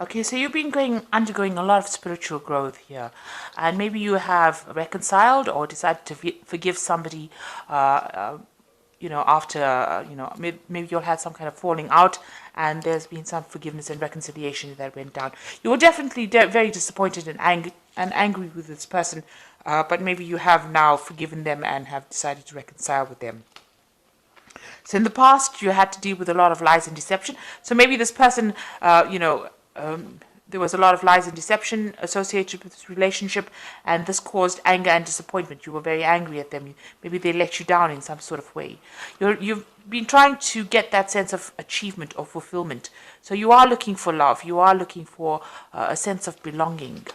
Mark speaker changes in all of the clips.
Speaker 1: Okay, so you've been undergoing a lot of spiritual growth here, and maybe you have reconciled or decided to forgive somebody. After maybe you'll had some kind of falling out, and there's been some forgiveness and reconciliation that went down. You were definitely very disappointed and angry with this person, but maybe you have now forgiven them and have decided to reconcile with them. So in the past, you had to deal with a lot of lies and deception. So maybe this person, there was a lot of lies and deception associated with this relationship, and this caused anger and disappointment. You were very angry at them. Maybe they let you down in some sort of way. You've been trying to get that sense of achievement or fulfillment. So you are looking for love. You are looking for a sense of belonging.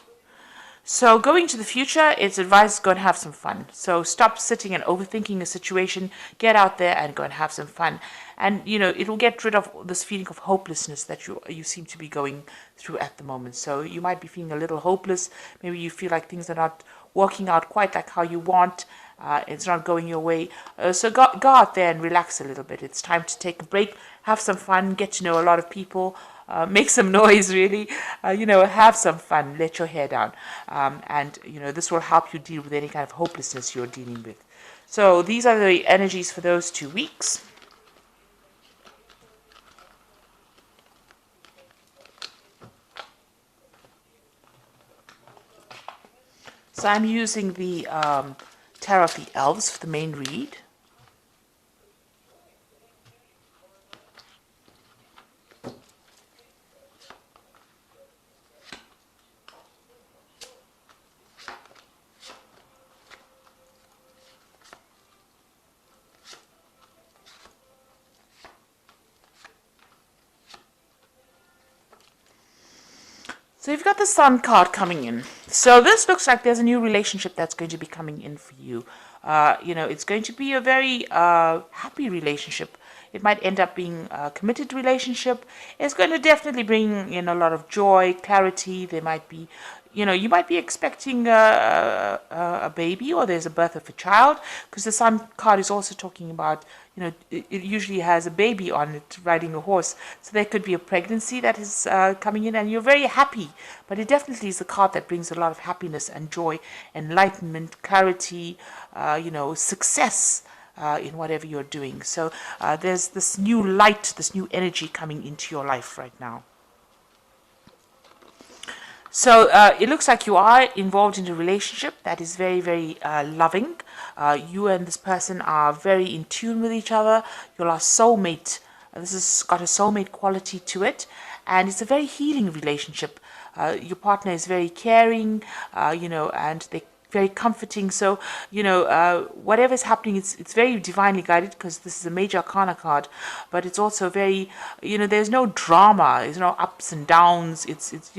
Speaker 1: So going to the future, it's advised to go and have some fun. So stop sitting and overthinking a situation. Get out there and go and have some fun. And, it'll get rid of this feeling of hopelessness that you seem to be going through at the moment. So you might be feeling a little hopeless. Maybe you feel like things are not working out quite like how you want. It's not going your way. So go out there and relax a little bit. It's time to take a break, have some fun, get to know a lot of people. Make some noise, really. Have some fun. Let your hair down. And this will help you deal with any kind of hopelessness you're dealing with. So these are the energies for those 2 weeks. So I'm using the Tarot of the Elves for the main read. So you've got the Sun card coming in. So this looks like there's a new relationship that's going to be coming in for you. It's going to be a very happy relationship. It might end up being a committed relationship. It's going to definitely bring in a lot of joy, clarity. There might be, you might be expecting a baby, or there's a birth of a child, because the Sun card is also talking about, it usually has a baby on it riding a horse. So there could be a pregnancy that is coming in, and you're very happy. But it definitely is a card that brings a lot of happiness and joy, enlightenment, clarity, success in whatever you're doing. So there's this new light, this new energy coming into your life right now. So it looks like you are involved in a relationship that is very, very loving. You and this person are very in tune with each other. You're a soulmate. This has got a soulmate quality to it. And it's a very healing relationship. Your partner is very caring, and they're very comforting. So, whatever's happening, it's very divinely guided, because this is a major arcana card, but it's also very, there's no drama, there's no ups and downs. It's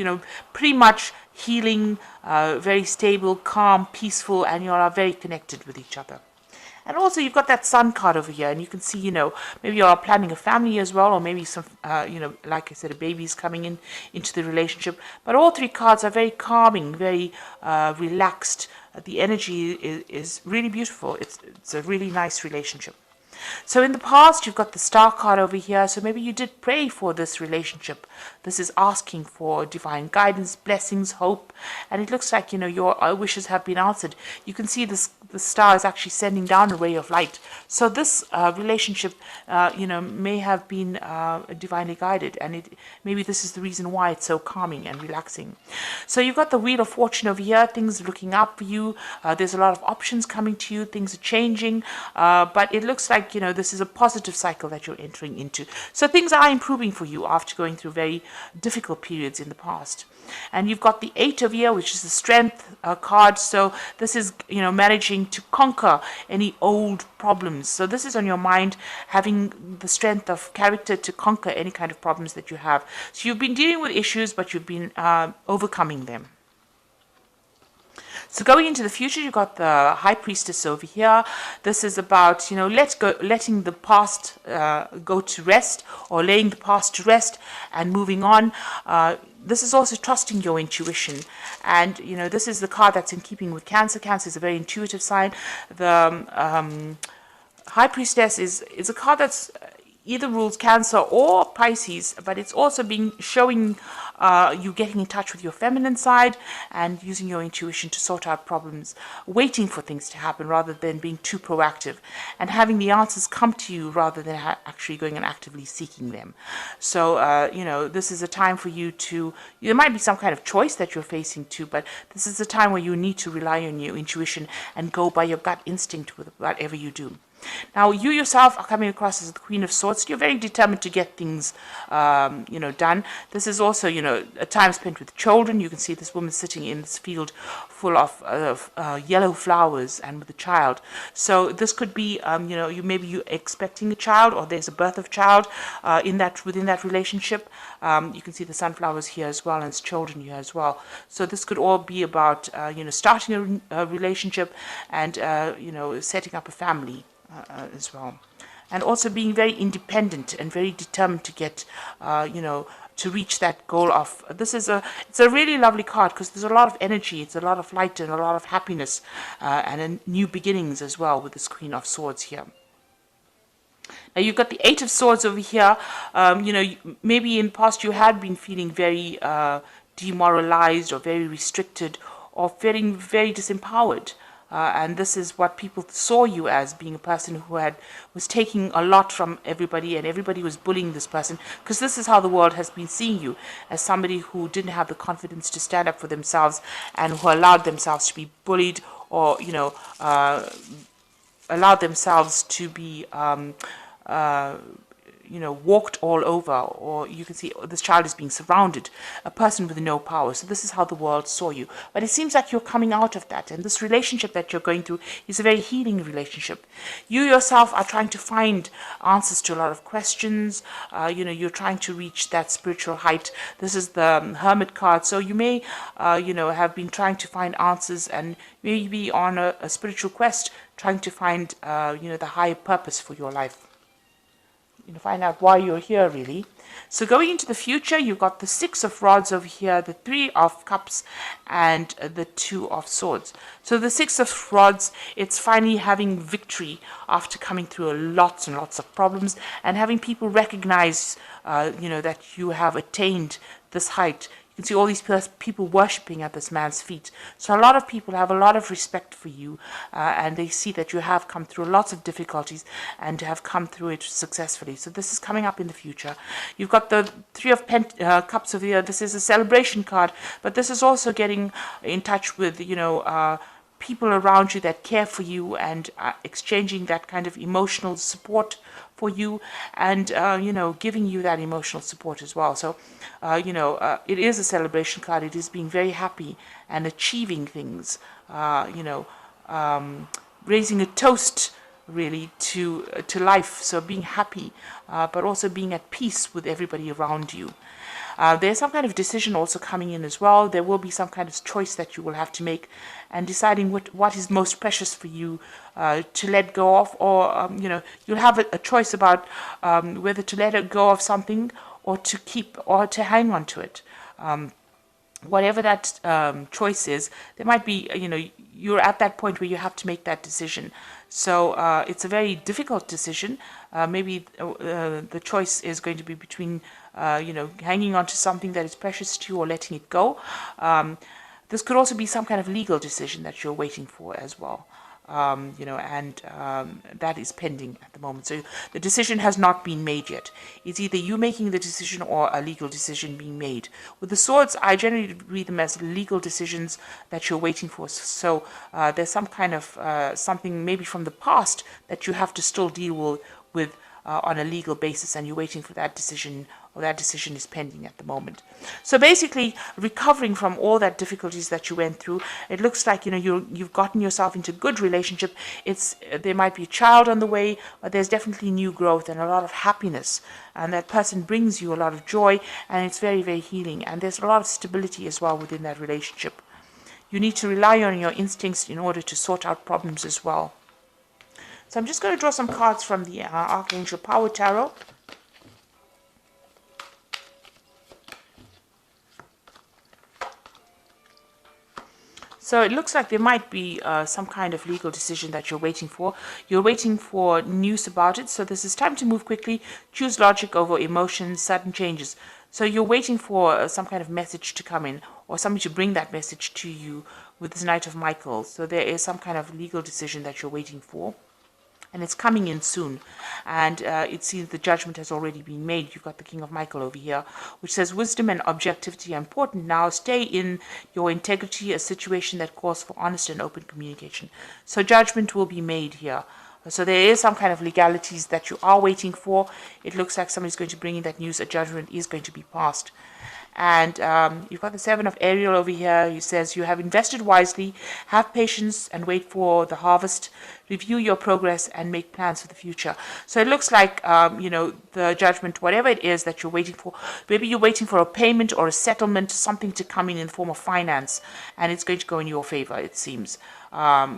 Speaker 1: pretty much healing, very stable, calm, peaceful, and you all are very connected with each other. And also you've got that Sun card over here, and you can see, maybe you are planning a family as well, or maybe some, like I said, a baby is coming into the relationship. But all 3 cards are very calming, very relaxed. The energy is really beautiful. It's a really nice relationship. So in the past, you've got the Star card over here. So maybe you did pray for this relationship. This is asking for divine guidance, blessings, hope. And it looks like, your wishes have been answered. You can see the star is actually sending down a ray of light. So this relationship, may have been divinely guided. And maybe this is the reason why it's so calming and relaxing. So you've got the Wheel of Fortune over here. Things are looking up for you. There's a lot of options coming to you. Things are changing. But it looks like, this is a positive cycle that you're entering into. So things are improving for you after going through very difficult periods in the past. And you've got the 8 of here, which is the Strength card. So this is, managing to conquer any old problems. So this is on your mind, having the strength of character to conquer any kind of problems that you have. So you've been dealing with issues, but you've been overcoming them. So going into the future, you've got the High Priestess over here. This is about, letting the past go to rest, or laying the past to rest and moving on. This is also trusting your intuition. And, this is the card that's in keeping with Cancer. Cancer is a very intuitive sign. The High Priestess is a card that's either rules Cancer or Pisces, but it's also been showing you getting in touch with your feminine side and using your intuition to sort out problems, waiting for things to happen rather than being too proactive, and having the answers come to you rather than actually going and actively seeking them. So, this is a time for you to, there might be some kind of choice that you're facing too, but this is a time where you need to rely on your intuition and go by your gut instinct with whatever you do. Now, you yourself are coming across as the Queen of Swords. You're very determined to get things, done. This is also, a time spent with children. You can see this woman sitting in this field full of yellow flowers and with a child. So this could be, you're expecting a child, or there's a birth of child within that relationship. You can see the sunflowers here as well, and it's children here as well. So this could all be about, starting a relationship and, setting up a family. As well, and also being very independent and very determined to get, to reach that goal of. It's a really lovely card because there's a lot of energy, it's a lot of light and a lot of happiness, and new beginnings as well with this Queen of Swords here. Now you've got the Eight of Swords over here. Maybe in the past you had been feeling very demoralized or very restricted or feeling very disempowered. And this is what people saw you as, being a person who was taking a lot from everybody, and everybody was bullying this person, because this is how the world has been seeing you, as somebody who didn't have the confidence to stand up for themselves and who allowed themselves to be bullied, or allowed themselves to be walked all over, or you can see this child is being surrounded, a person with no power. So this is how the world saw you. But it seems like you're coming out of that, and this relationship that you're going through is a very healing relationship. You yourself are trying to find answers to a lot of questions. You're trying to reach that spiritual height. This is the Hermit card. So you may, have been trying to find answers, and maybe on a spiritual quest, trying to find, the higher purpose for your life. Find out why you're here, really. So going into the future, you've got the Six of Rods over here, the Three of Cups, and the Two of Swords. So the Six of Rods, it's finally having victory after coming through lots and lots of problems, and having people recognize, that you have attained this height. You can see all these people worshipping at this man's feet. So a lot of people have a lot of respect for you, and they see that you have come through lots of difficulties and have come through it successfully. So this is coming up in the future. You've got the Three of Cups over here. This is a celebration card, but this is also getting in touch with, people around you that care for you, and exchanging that kind of emotional support for you, and giving you that emotional support as well. So it is a celebration card. It is being very happy and achieving things, raising a toast really to life. So being happy, but also being at peace with everybody around you. There's some kind of decision also coming in as well. There will be some kind of choice that you will have to make, and deciding what is most precious for you to let go of, or you'll have a choice about whether to let it go of something, or to keep, or to hang on to it. Whatever that choice is, there might be, you're at that point where you have to make that decision. So it's a very difficult decision. Maybe the choice is going to be between, hanging on to something that is precious to you, or letting it go. This could also be some kind of legal decision that you're waiting for as well. That is pending at the moment. So the decision has not been made yet. It's either you making the decision or a legal decision being made. With the swords, I generally read them as legal decisions that you're waiting for. So there's some kind of something maybe from the past that you have to still deal with on a legal basis, and you're waiting for that decision, or that decision is pending at the moment. So basically, recovering from all that difficulties that you went through, it looks like you've gotten yourself into a good relationship. There might be a child on the way, but there's definitely new growth and a lot of happiness, and that person brings you a lot of joy, and it's very, very healing. And there's a lot of stability as well within that relationship. You need to rely on your instincts in order to sort out problems as well. So I'm just going to draw some cards from the Archangel Power Tarot. So it looks like there might be some kind of legal decision that you're waiting for. You're waiting for news about it. So this is time to move quickly, choose logic over emotions, sudden changes. So you're waiting for some kind of message to come in, or somebody to bring that message to you with this Knight of Michael. So there is some kind of legal decision that you're waiting for, and it's coming in soon. And it seems the judgment has already been made. You've got the King of Michael over here, which says wisdom and objectivity are important now. Stay in your integrity, a situation that calls for honest and open communication. So judgment will be made here. So there is some kind of legalities that you are waiting for. It looks like somebody's going to bring in that news. A judgment is going to be passed. And you've got the Seven of Ariel over here. He says, you have invested wisely, have patience and wait for the harvest, review your progress and make plans for the future. So it looks like, the judgment, whatever it is that you're waiting for, maybe you're waiting for a payment or a settlement, something to come in the form of finance, and it's going to go in your favor, it seems.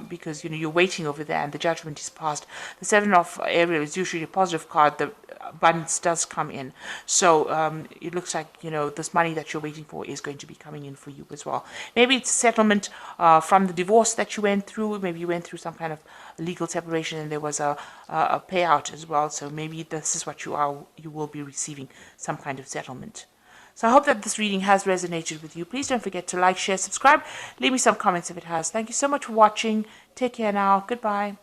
Speaker 1: Because you're waiting over there and the judgment is passed. The Seven of Ariel is usually a positive card. The abundance does come in. So it looks like this money that you're waiting for is going to be coming in for you as well. Maybe it's a settlement from the divorce that you went through. Maybe you went through some kind of legal separation and there was a payout as well. So maybe this is what you will be receiving, some kind of settlement. So I hope that this reading has resonated with you. Please don't forget to like, share, subscribe. Leave me some comments if it has. Thank you so much for watching. Take care now. Goodbye.